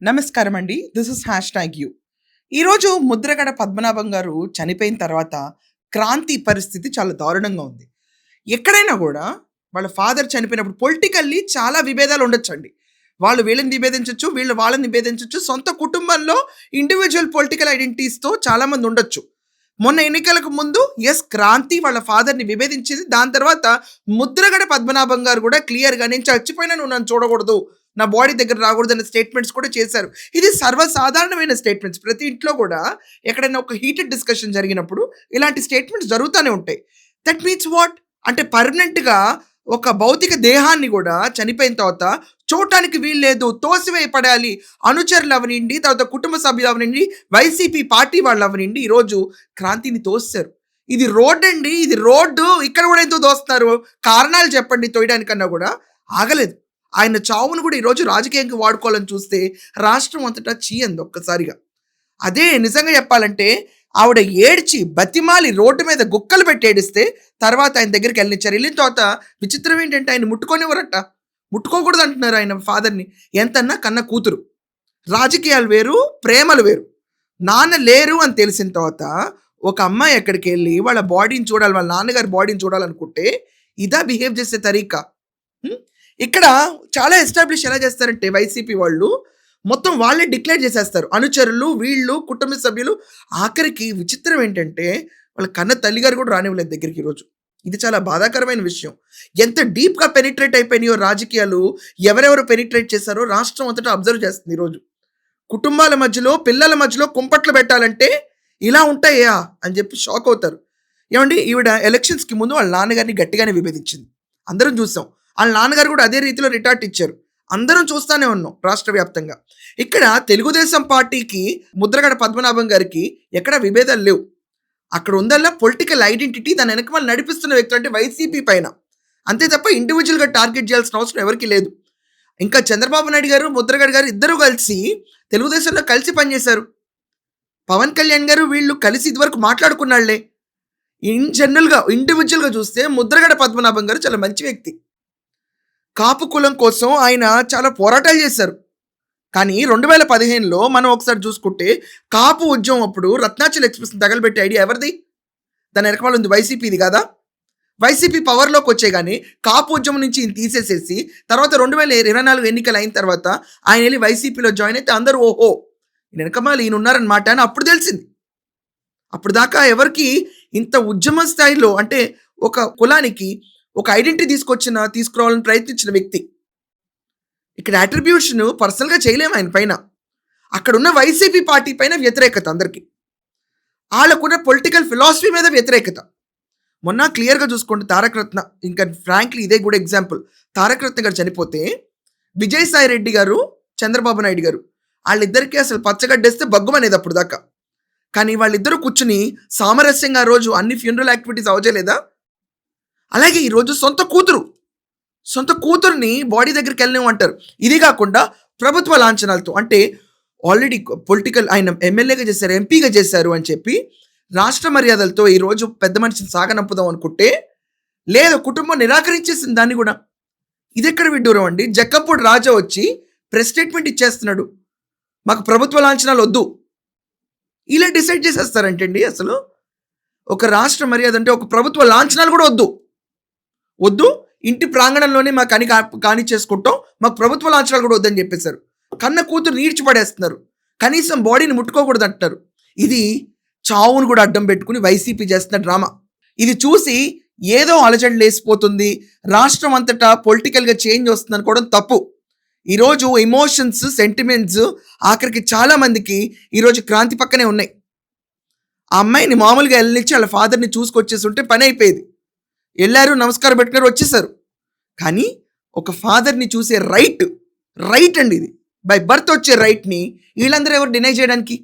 నమస్కారం అండి. This is #you. ఈరోజు ముద్రగడ పద్మనాభం గారు చనిపోయిన తర్వాత క్రాంతి పరిస్థితి చాలా దారుణంగా ఉంది. ఎక్కడైనా గూడా వాళ్ళ ఫాదర్ చనిపోయినప్పుడు పొలిటికల్లీ చాలా విభేదాలు ఉండొచ్చండి. వాళ్ళు వీళ్ళని విభేదించొచ్చు, వీళ్ళు వాళ్ళని విభేదించొచ్చు. సొంత కుటుంబంలో ఇండివిడ్యువల్ పొలిటికల్ ఐడెంటిటీస్‌తో చాలామంది ఉండొచ్చు. మొన్న ఎన్నికలకు ముందు క్రాంతి వాళ్ళ ఫాదర్‌ని విభేదించింది. దాని తర్వాత ముద్రగడ పద్మనాభం గారు గూడా క్లియర్‌గా నేను చచ్చిపోయినా నువ్వు నన్ను చూడకూడదు, నా బాడీ దగ్గర రాకూడదన్న స్టేట్మెంట్స్ కూడా చేశారు. ఇది సర్వసాధారణమైన స్టేట్మెంట్స్. ప్రతి ఇంట్లో కూడా ఎక్కడైనా ఒక హీటెడ్ డిస్కషన్ జరిగినప్పుడు ఇలాంటి స్టేట్మెంట్స్ జరుగుతూనే ఉంటాయి. That means what? అంటే పర్మనెంట్‌గా ఒక భౌతిక దేహాన్ని గూడా చనిపోయిన తర్వాత చూడటానికి వీల్లేదు, తోసివేయపడాలి. అనుచరులు అవనండి, తర్వాత కుటుంబ సభ్యులు అవనండి, వైసీపీ పార్టీ వాళ్ళు అవనండి, ఈరోజు క్రాంతిని తోసేశారు. ఇది రోడ్ అండి, ఇది రోడ్డు. ఇక్కడ కూడా ఎందుకు తోస్తున్నారు? కారణాలు చెప్పండి తోయడానికన్నా కూడా ఆగలేదు. ఆయన చావును కూడా ఈరోజు రాజకీయంగా వాడుకోవాలని చూస్తే రాష్ట్రం అంతటా చీయంది ఒక్కసారిగా. అదే నిజంగా చెప్పాలంటే ఆవిడ ఏడ్చి బతిమాలి రోడ్డు మీద గుక్కలు పెట్టి ఏడిస్తే తర్వాత ఆయన దగ్గరికి వెళ్ళనిచ్చారు. వెళ్ళిన తర్వాత విచిత్రం ఏంటంటే ఆయన ముట్టుకోనివ్వరట. ముట్టుకోకూడదు అంటున్నారు ఆయన ఫాదర్ని. ఎంతన్నా కన్న కూతురు. రాజకీయాలు వేరు, ప్రేమలు వేరు. నాన్న లేరు అని తెలిసిన తర్వాత ఒక అమ్మాయి ఎక్కడికి వెళ్ళి వాళ్ళ బాడీని చూడాలి, వాళ్ళ నాన్నగారి బాడీని చూడాలనుకుంటే ఇదా బిహేవ్ చేసే తరీకా? ఇక్కడ చాలా ఎస్టాబ్లిష్ ఎలా చేస్తారంటే వైసీపీ వాళ్ళు మొత్తం వాళ్ళే డిక్లేర్ చేసేస్తారు. అనుచరులు, వీళ్ళు, కుటుంబ సభ్యులు. ఆఖరికి విచిత్రం ఏంటంటే వాళ్ళ కన్న తల్లిగారు కూడా రానివ్వలేదు దగ్గరికి ఈరోజు. ఇది చాలా బాధాకరమైన విషయం. ఎంత డీప్గా పెనిట్రేట్ అయిపోయినాయో రాజకీయాలు, ఎవరెవరు పెనిట్రేట్ చేశారో రాష్ట్రం అంతటా అబ్జర్వ్ చేస్తుంది ఈరోజు. కుటుంబాల మధ్యలో, పిల్లల మధ్యలో కుంపట్లు పెట్టాలంటే ఇలా ఉంటాయా అని చెప్పి షాక్ అవుతారు. ఏమండి, ఈవిడ ఎలక్షన్స్కి ముందు వాళ్ళ నాన్నగారిని గట్టిగానే విభేదించింది. అందరం చూసాం. వాళ్ళ నాన్నగారు కూడా అదే రీతిలో రిటార్ట్ ఇచ్చారు. అందరం చూస్తూనే ఉన్నాం రాష్ట్ర వ్యాప్తంగా. ఇక్కడ తెలుగుదేశం పార్టీకి, ముద్రగడ పద్మనాభం గారికి ఎక్కడ విభేదాలు లేవు. అక్కడ ఉందల్లా పొలిటికల్ ఐడెంటిటీ, దాని వెనక వాళ్ళు నడిపిస్తున్న వ్యక్తులు అంటే వైసీపీ పైన. అంతే తప్ప ఇండివిజువల్గా టార్గెట్ చేయాల్సిన అవసరం ఎవరికి లేదు. ఇంకా చంద్రబాబు నాయుడు గారు, ముద్రగడ గారు ఇద్దరు కలిసి తెలుగుదేశంలో కలిసి పనిచేశారు. పవన్ కళ్యాణ్ గారు వీళ్ళు కలిసి ఇదివరకు మాట్లాడుకున్నాళ్లే. ఇన్ జనరల్గా ఇండివిజువల్గా చూస్తే ముద్రగడ పద్మనాభం గారు చాలా మంచి వ్యక్తి. కాపు కులం కోసం ఆయన చాలా పోరాటాలు చేశారు. కానీ 2015లో మనం ఒకసారి చూసుకుంటే కాపు ఉద్యమం అప్పుడు రత్నాచల్ ఎక్స్ప్రెస్ని తగలబెట్టే ఐడియా ఎవరిది? దాని వెనకాల ఉంది వైసీపీది కదా. వైసీపీ పవర్లోకి వచ్చే కానీ కాపు ఉద్యమం నుంచి ఈయన తీసేసేసి తర్వాత 2024 ఎన్నికలు అయిన తర్వాత ఆయన వెళ్ళి వైసీపీలో జాయిన్ అయితే అందరూ ఓహో వెనకమాల ఈయన ఉన్నారనమాట అని అప్పుడు తెలిసింది. అప్పుడు దాకా ఎవరికి ఇంత ఉద్యమ స్థాయిలో అంటే ఒక కులానికి ఒక ఐడెంటిటీ తీసుకురావాలని ప్రయత్నించిన వ్యక్తి. ఇక్కడ అట్రిబ్యూషన్ పర్సనల్గా చేయలేము ఆయన పైన. అక్కడున్న వైసీపీ పార్టీ పైన వ్యతిరేకత అందరికీ. వాళ్ళకున్న పొలిటికల్ ఫిలాసఫీ మీద వ్యతిరేకత. మొన్న క్లియర్గా చూసుకోండి, తారక రత్న, ఇంకా ఫ్రాంక్లీ ఇదే కూడా ఎగ్జాంపుల్. తారక రత్న గారు చనిపోతే విజయసాయి రెడ్డి గారు, చంద్రబాబు నాయుడు గారు వాళ్ళిద్దరికీ అసలు పచ్చగడ్డేస్తే బగ్గుమనేది అప్పుడు దాకా. కానీ వాళ్ళిద్దరూ కూర్చుని సామరస్యంగా ఆ రోజు అన్ని ఫ్యూనరల్ యాక్టివిటీస్ అవజేయలేదా? అలాగే ఈరోజు సొంత కూతుర్ని బాడీ దగ్గరికి వెళ్ళలేమంటారు. ఇది కాకుండా ప్రభుత్వ లాంఛనాలతో, అంటే ఆల్రెడీ పొలిటికల్ ఆయన ఎమ్మెల్యేగా చేశారు, ఎంపీగా చేశారు అని చెప్పి రాష్ట్ర మర్యాదలతో ఈరోజు పెద్ద మనిషిని సాగనంపుదాం అనుకుంటే లేదు, కుటుంబం నిరాకరించేసింది దాన్ని కూడా. ఇది ఎక్కడ విడ్డూరం అండి? జక్కంపూడి రాజా వచ్చి ప్రెస్ స్టేట్మెంట్ ఇచ్చేస్తున్నాడు, మాకు ప్రభుత్వ లాంఛనాలు వద్దు. ఇలా డిసైడ్ చేసేస్తారంటండి. అసలు ఒక రాష్ట్ర మర్యాద అంటే ఒక ప్రభుత్వ లాంఛనాలు కూడా వద్దు, ఇంటి ప్రాంగణంలోనే మాకు కాని చేసుకుంటాం, మాకు ప్రభుత్వ లాంఛనాలు కూడా వద్దని చెప్పేశారు. కన్న కూతురు నీడ్చిపడేస్తున్నారు, కనీసం బాడీని ముట్టుకోకూడదు అంటున్నారు. ఇది చావును కూడా అడ్డం పెట్టుకుని వైసీపీ చేస్తున్న డ్రామా. ఇది చూసి ఏదో అలజడి లేసిపోతుంది, రాష్ట్రం అంతటా పొలిటికల్గా చేంజ్ వస్తుంది అనుకోవడం తప్పు. ఈరోజు ఎమోషన్స్, సెంటిమెంట్స్ ఆఖరికి చాలా మందికి ఈరోజు క్రాంతి పక్కనే ఉన్నాయి. ఆ అమ్మాయిని మామూలుగా వెళ్ళనిచ్చి వాళ్ళ ఫాదర్ని చూసుకొచ్చేసి ఉంటే పని అయిపోయేది. వెళ్ళారు, నమస్కారం పెట్టినారు, వచ్చేసారు. కానీ ఒక ఫాదర్ని చూసే రైట్ అండి ఇది. బై బర్త్ వచ్చే రైట్ని వీళ్ళందరూ ఎవరు డినై చేయడానికి?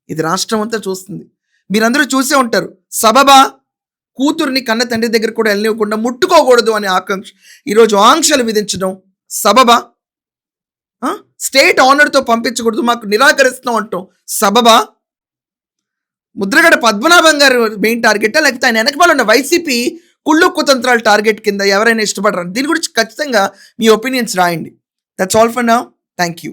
ఇది రాష్ట్రం అంతా చూస్తుంది. మీరందరూ చూసే ఉంటారు. సబబా కూతుర్ని కన్న తండ్రి దగ్గర కూడా వెళ్ళనివ్వకుండా ముట్టుకోకూడదు అనే ఈరోజు ఆంక్షలు విధించడం సబబా? స్టేట్ ఆనర్తో పంపించకూడదు, మాకు నిరాకరిస్తాం అంటాం సబబా? ముద్రగడ పద్మనాభం గారు మెయిన్ టార్గెటా, లేకపోతే ఆయన వెనకమాల ఉన్న వైసీపీ కుళ్ళు కుతంత్రాల టార్గెట్ కింద ఎవరైనా ఇష్టపడరు? దీని గురించి ఖచ్చితంగా మీ ఒపీనియన్స్ రాయండి. That's all for now. Thank you.